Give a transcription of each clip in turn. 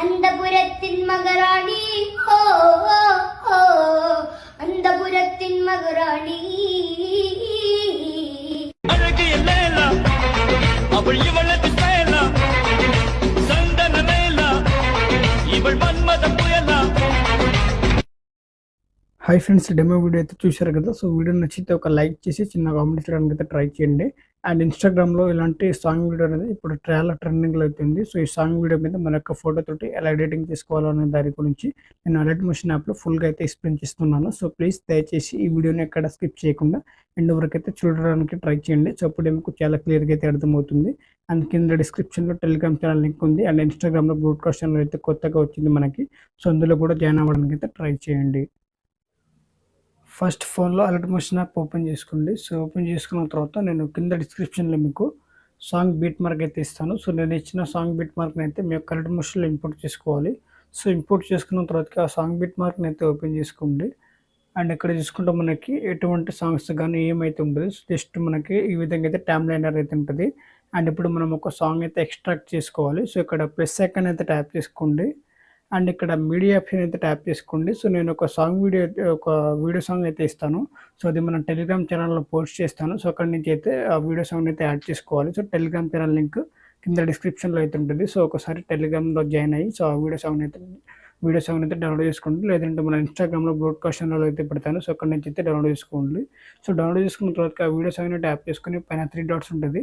അന്തപുരത്തിൻ മകറാണി ഹോ ഹോ ഹോ അന്തപുരത്തിൻ മകറാണി அழகு என்ன அவள் இவளது செயலா சந்தன மேலா இவள் மன்மத புயலா. హాయ్ ఫ్రెండ్స్, డెమో వీడియో అయితే చూశారు కదా. సో వీడియో నచ్చితే ఒక లైక్ చేసి చిన్న కామెంట్ చేయడానికి అయితే ట్రై చేయండి. అండ్ ఇన్స్టాగ్రామ్లో ఇలాంటి సాంగ్ వీడియో అనేది ఇప్పుడు చాలా ట్రెండింగ్లో అవుతుంది. సో ఈ సాంగ్ వీడియో మీద మన యొక్క ఫోటో తోటి ఎలా ఎడిటింగ్ చేసుకోవాలనే దాని గురించి నేను అలర్ట్ మోషన్ యాప్లో ఫుల్గా అయితే ఎక్స్ప్లెయిన్ చేస్తున్నాను. సో ప్లీజ్ దయచేసి ఈ వీడియోని ఎక్కడ స్కిప్ చేయకుండా ఎండ్ వరకు అయితే చూడడానికి ట్రై చేయండి. సో అప్పుడే మీకు చాలా క్లియర్గా అయితే అర్థమవుతుంది. అండ్ కింద డిస్క్రిప్షన్లో టెలిగ్రామ్ ఛానల్ లింక్ ఉంది. అండ్ ఇన్స్టాగ్రామ్లో బ్రాడ్కాస్ట్ ఛానల్ అయితే కొత్తగా వచ్చింది మనకి. సో అందులో కూడా జాయిన్ అవ్వడానికి అయితే ట్రై చేయండి. ఫస్ట్ ఫోన్లో అలర్ట్ మోషన్ యాప్ ఓపెన్ చేసుకోండి. సో ఓపెన్ చేసుకున్న తర్వాత నేను కింద డిస్క్రిప్షన్లో మీకు సాంగ్ బీట్ మార్క్ అయితే ఇస్తాను. సో నేను ఇచ్చిన సాంగ్ బీట్ మార్క్ని అయితే మీ యొక్క అలర్ట్ మోషన్లో ఇంపోర్ట్ చేసుకోవాలి. సో ఇంపోర్ట్ చేసుకున్న తర్వాత ఆ సాంగ్ బీట్ మార్క్ని అయితే ఓపెన్ చేసుకోండి. అండ్ ఇక్కడ చూసుకుంటే మనకి ఎటువంటి సాంగ్స్ కానీ ఏమైతే ఉండదు, జస్ట్ మనకి ఈ విధంగా అయితే ట్యామ్ లైనర్ అయితే ఉంటుంది. అండ్ ఇప్పుడు మనం ఒక సాంగ్ అయితే ఎక్స్ట్రాక్ట్ చేసుకోవాలి. సో ఇక్కడ ప్లస్ ఐకాన్ అయితే ట్యాప్ చేసుకోండి. అండ్ ఇక్కడ మీడియా ఆప్షన్ అయితే ట్యాప్ చేసుకోండి. సో నేను ఒక వీడియో సాంగ్ అయితే ఇస్తాను. సో అది మన టెలిగ్రామ్ ఛానల్లో పోస్ట్ చేస్తాను. సో అక్కడి నుంచి అయితే ఆ వీడియో సాంగ్ అయితే యాడ్ చేసుకోవాలి. సో టెలిగ్రామ్ ఛానల్ లింక్ కింద డిస్క్రిప్షన్లో అయితే ఉంటుంది. సో ఒకసారి టెలిగ్రామ్లో జాయిన్ అయ్యి సో ఆ వీడియో సాంగ్ అయితే డౌన్లోడ్ చేసుకోండి. లేదంటే మన ఇన్స్టాగ్రామ్లో బ్రాడ్కాస్ట్ ఛానల్లో అయితే పెడతాను. సో అక్కడి నుంచి అయితే డౌన్లోడ్ చేసుకోండి. సో డౌన్లోడ్ చేసుకున్న తర్వాత ఆ వీడియో సాంగ్ని ట్యాప్ చేసుకుని పైన 3 డాట్స్ ఉంటుంది.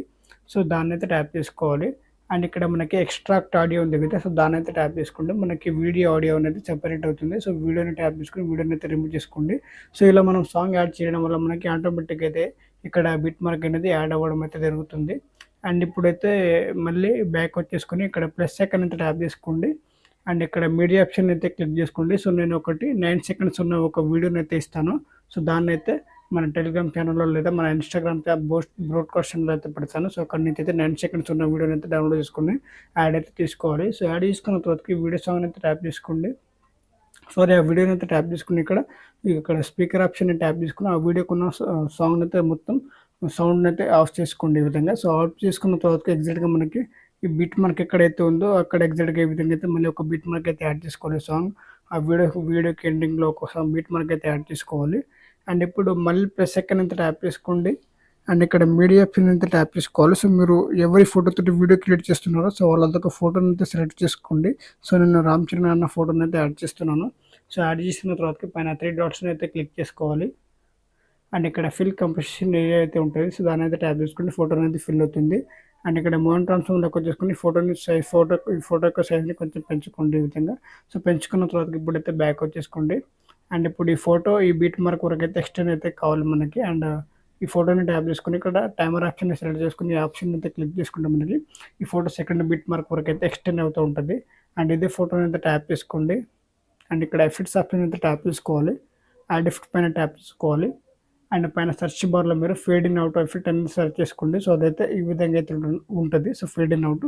సో దాన్ని అయితే ట్యాప్ చేసుకోవాలి. అండ్ ఇక్కడ మనకి ఎక్స్ట్రాక్ట్ ఆడియో ఉంది కదా. సో దాని అయితే ట్యాప్ చేసుకోండి. మనకి వీడియో ఆడియో అనేది సెపరేట్ అవుతుంది. సో వీడియోని ట్యాప్ చేసుకుని వీడియోని అయితే రిమూవ్ చేసుకోండి. సో ఇలా మనం సాంగ్ యాడ్ చేయడం వల్ల మనకి ఆటోమేటిక్ అయితే ఇక్కడ బిట్ మార్క్ అనేది యాడ్ అవ్వడం అయితే జరుగుతుంది. అండ్ ఇప్పుడైతే మళ్ళీ బ్యాక్ వచ్చేసుకొని ఇక్కడ ప్లస్ ఐకాన్ అయితే ట్యాప్ చేసుకోండి. అండ్ ఇక్కడ మీడియా ఆప్షన్ అయితే క్లిక్ చేసుకోండి. సో నేను ఒకటి 9 సెకండ్స్ ఉన్న ఒక వీడియోని అయితే ఇస్తాను. సో దాన్ని అయితే మన టెలిగ్రామ్ ఛానల్లో లేదా మన ఇన్స్టాగ్రామ్ బ్రాడ్కాస్ట్ ఛానల్లో అయితే పెడతాను. సో అక్కడి నుంచి అయితే 9 సెకండ్స్ ఉన్న వీడియోని అయితే డౌన్లోడ్ చేసుకుని యాడ్ అయితే తీసుకోవాలి. సో యాడ్ చేసుకున్న తర్వాత వీడియో సాంగ్ అయితే ట్యాప్ చేసుకోండి. ఆ వీడియోని అయితే ట్యాప్ చేసుకుని ఇక్కడ స్పీకర్ ఆప్షన్ ట్యాప్ చేసుకుని ఆ వీడియోకున్న సాంగ్ అయితే మొత్తం సౌండ్ అయితే ఆఫ్ చేసుకోండి ఈ విధంగా. సో ఆఫ్ చేసుకున్న తర్వాత ఎగ్జాక్ట్గా మనకి ఈ బీట్ మార్క్ ఎక్కడైతే ఉందో అక్కడ ఎగ్జాక్ట్గా ఈ విధంగా అయితే మళ్ళీ ఒక బీట్ మార్క్ అయితే యాడ్ చేసుకోవాలి. సాంగ్ ఆ వీడియోకి ఎండింగ్లో ఒక బీట్ మార్క్ అయితే యాడ్ చేసుకోవాలి. అండ్ ఇప్పుడు మళ్ళీ ప్లస్ ఐకాన్ అయితే ట్యాప్ చేసుకోండి. అండ్ ఇక్కడ మీడియా ఆప్షన్ అయితే ట్యాప్ చేసుకోవాలి. సో మీరు ఎవరి ఫోటోతో వీడియో క్రియేట్ చేస్తున్నారో సో వాళ్ళతో ఫోటోని అయితే సెలెక్ట్ చేసుకోండి. సో నేను రామ్ చరణ్ అన్న ఫోటోని అయితే యాడ్ చేస్తున్నాను. సో యాడ్ చేసిన తర్వాత పైన 3 డాట్స్ని అయితే క్లిక్ చేసుకోవాలి. అండ్ ఇక్కడ ఫిల్ కంపోజిషన్ ఏరియా అయితే ఉంటుంది. సో దాని అయితే ట్యాప్ చేసుకోండి. ఫోటో అనేది ఫిల్ అవుతుంది. అండ్ ఇక్కడ మోషన్ ట్రాన్స్ఫార్మ్లోకి వచ్చేసుకుని ఫోటో యొక్క సైజ్ని కొంచెం పెంచుకోండి ఈ విధంగా. సో పెంచుకున్న తర్వాత ఇప్పుడైతే బ్యాక్ వచ్చేసుకోండి. అండ్ ఇప్పుడు ఈ బీట్ మార్క్ వరకు అయితే ఎక్స్టెండ్ అయితే కావాలి మనకి. అండ్ ఈ ఫోటోని ట్యాప్ చేసుకుని ఇక్కడ టైమర్ ఆప్షన్ సెలెక్ట్ చేసుకుని ఈ ఆప్షన్ అయితే క్లిక్ చేసుకుంటే మనకి ఈ ఫోటో సెకండ్ బీట్ మార్క్ వరకు అయితే ఎక్స్టెండ్ అవుతూ ఉంటుంది. అండ్ ఇదే ఫోటోని అయితే ట్యాప్ చేసుకోండి. అండ్ ఇక్కడ ఎఫెక్ట్స్ ఆప్షన్ అయితే ట్యాప్ చేసుకోవాలి. యాడ్ ఎఫెక్ట్ పైన ట్యాప్ చేసుకోవాలి. అండ్ పైన సెర్చ్ బార్లో మీరు ఫేడ్ ఇన్ అవుట్ ఎఫెక్ట్ అనేది సెర్చ్ చేసుకోండి. సో అదైతే ఈ విధంగా అయితే ఉంటుంది. So fade in out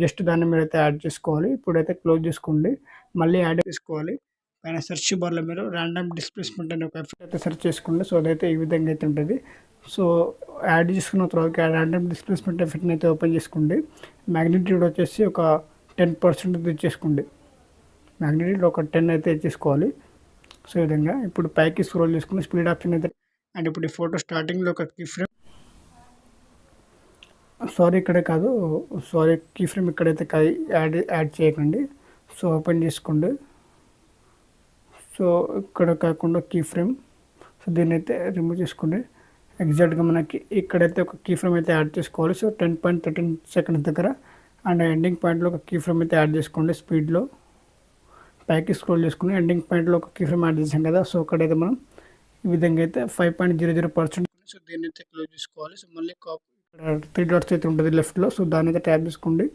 just దాన్ని మీరు అయితే యాడ్ చేసుకోవాలి. ఇప్పుడైతే క్లోజ్ చేసుకోండి. మళ్ళీ యాడ్ చేసుకోవాలి. పైన సెర్చ్ బార్లో మీరు ర్యాండమ్ డిస్ప్లేస్మెంట్ అనే ఒక ఎఫెక్ట్ అయితే సెర్చ్ చేసుకోండి. సో అదైతే ఈ విధంగా అయితే ఉంటుంది. సో యాడ్ చేసుకున్న తర్వాత ర్యాండమ్ డిస్ప్లేస్మెంట్ ఎఫెక్ట్ని అయితే ఓపెన్ చేసుకోండి. మ్యాగ్నిట్యూడ్ వచ్చేసి ఒక 10% తెచ్చేసుకోండి. మ్యాగ్నిట్యూడ్ ఒక 10 అయితే ఇచ్చేసుకోవాలి. సో ఈ విధంగా ఇప్పుడు పైకి స్క్రోల్ చేసుకుని స్పీడ్ ఆప్షన్ అయితే. అండ్ ఇప్పుడు ఈ ఫోటో స్టార్టింగ్లో ఒక కీ ఫ్రేమ్ కీ ఫ్రేమ్ ఇక్కడైతే యాడ్ చేయకండి. సో ఓపెన్ చేసుకోండి. సో ఇక్కడ కాకుండా కీ ఫ్రేమ్ సో దీన్ని అయితే రిమూవ్ చేసుకోండి. ఎగ్జాక్ట్గా మనకి ఇక్కడైతే ఒక కీ ఫ్రేమ్ అయితే యాడ్ చేసుకోవాలి. సో 10.13 సెకండ్స్ దగ్గర. అండ్ ఎండింగ్ పాయింట్లో ఒక కీ ఫ్రేమ్ అయితే యాడ్ చేసుకోండి. స్పీడ్లో పైకి స్క్రోల్ చేసుకుని ఎండింగ్ పాయింట్లో ఒక కీ ఫ్రేమ్ యాడ్ చేసాం కదా. సో అక్కడైతే మనం ఈ విధంగా అయితే 5.00%. సో దీన్ని అయితే క్లోజ్ చేసుకోవాలి. సో మళ్ళీ ఇక్కడ 3 డాట్స్ అయితే ఉంటుంది లెఫ్ట్లో. సో దాన్ని అయితే ట్యాప్ చేసుకోండి.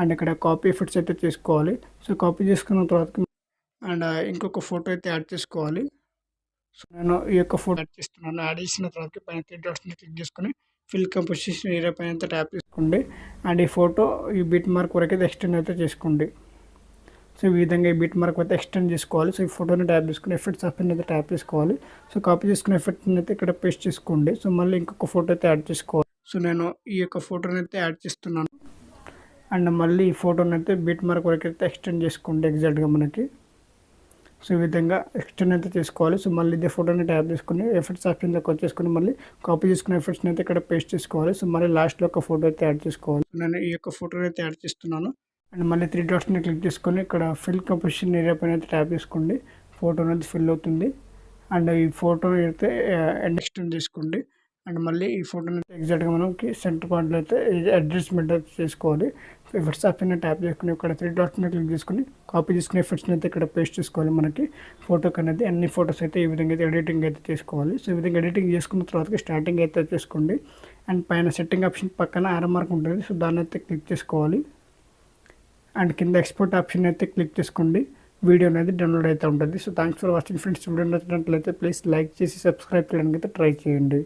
అండ్ ఇక్కడ కాపీ ఎఫెక్ట్స్ అయితే చేసుకోవాలి. సో కాపీ చేసుకున్న తర్వాత అండ్ ఇంకొక ఫోటో అయితే యాడ్ చేసుకోవాలి. సో నేను ఈ యొక్క ఫోటో యాడ్ చేస్తున్నాను. యాడ్ చేసిన తర్వాత పైన 3 డాట్స్ని క్లిక్ చేసుకుని ఫిల్ కంపోజిషన్ ఏరియా పైన అయితే ట్యాప్ చేసుకోండి. అండ్ ఈ ఫోటో ఈ బీట్ మార్క్ వరకు అయితే ఎక్స్టెండ్ అయితే చేసుకోండి. సో ఈ విధంగా ఈ బీట్ మార్క్ అయితే ఎక్స్టెండ్ చేసుకోవాలి. సో ఈ ఫోటోని ట్యాప్ చేసుకుని ఎఫెక్ట్స్ ఆప్షన్ అయితే ట్యాప్ చేసుకోవాలి. సో కాపీ చేసుకున్న ఎఫెక్ట్ని అయితే ఇక్కడ పేస్ట్ చేసుకోండి. సో మళ్ళీ ఇంకొక ఫోటో అయితే యాడ్ చేసుకోవాలి. సో నేను ఈ యొక్క ఫోటోని అయితే యాడ్ చేస్తున్నాను. అండ్ మళ్ళీ ఈ ఫోటోని అయితే బీట్ మార్క్ వరకు అయితే ఎక్స్టెండ్ చేసుకోండి ఎగ్జాక్ట్గా మనకి. సో ఈ విధంగా ఎక్స్టెండ్ అయితే చేసుకోవాలి. సో మళ్ళీ ఇదే ఫోటోని ట్యాప్ చేసుకుని ఎఫెక్ట్స్ ఆప్షన్లోకి వచ్చేసుకుని మళ్ళీ కాపీ చేసుకున్న ఎఫెక్ట్స్ని అయితే ఇక్కడ పేస్ట్ చేసుకోవాలి. సో మళ్ళీ లాస్ట్లో ఒక ఫోటో అయితే యాడ్ చేసుకోవాలి. నేను ఈ యొక్క ఫోటోని అయితే యాడ్ చేస్తున్నాను. అండ్ మళ్ళీ 3 డాట్స్ని క్లిక్ చేసుకొని ఇక్కడ ఫిల్ కంపోజిషన్ ఏరియా పైన అయితే ట్యాప్ చేసుకోండి. ఫోటో అనేది ఫిల్ అవుతుంది. అండ్ ఈ ఫోటో అయితే ఎక్స్టెండ్ చేసుకోండి. అండ్ మళ్ళీ ఈ ఫోటోని అయితే ఎగ్జాక్ట్గా మనకి సెంటర్ పాయింట్లో అయితే అడ్జస్ట్మెంట్ అయితే చేసుకోవాలి. ఎఫెక్ట్స్ ఆప్షన్ ట్యాప్ చేసుకుని ఇక్కడ 3 డాట్స్ని క్లిక్ చేసుకుని కాపీ చేసుకునే ఎఫెక్ట్స్ని అయితే ఇక్కడ పేస్ట్ చేసుకోవాలి. మనకి ఫోటోకి అనేది అన్ని ఫోటోస్ అయితే ఈ విధంగా అయితే ఎడిటింగ్ అయితే చేసుకోవాలి. సో ఈ విధంగా ఎడిటింగ్ చేసుకున్న తర్వాత స్టార్టింగ్ అయితే చేసుకోండి. అండ్ పైన సెట్టింగ్ ఆప్షన్ పక్కన ఆరో మార్క్ ఉంటుంది. సో దాన్ని అయితే క్లిక్ చేసుకోవాలి. అండ్ కింద ఎక్స్పోర్ట్ ఆప్షన్ అయితే క్లిక్ చేసుకోండి. వీడియో అనేది డౌన్లోడ్ అయితే ఉంటుంది. So thanks for watching friends. Video నచ్చినట్లయితే ప్లీజ్ లైక్ చేసి సబ్స్క్రైబ్ చేయడానికి అయితే ట్రై చేయండి.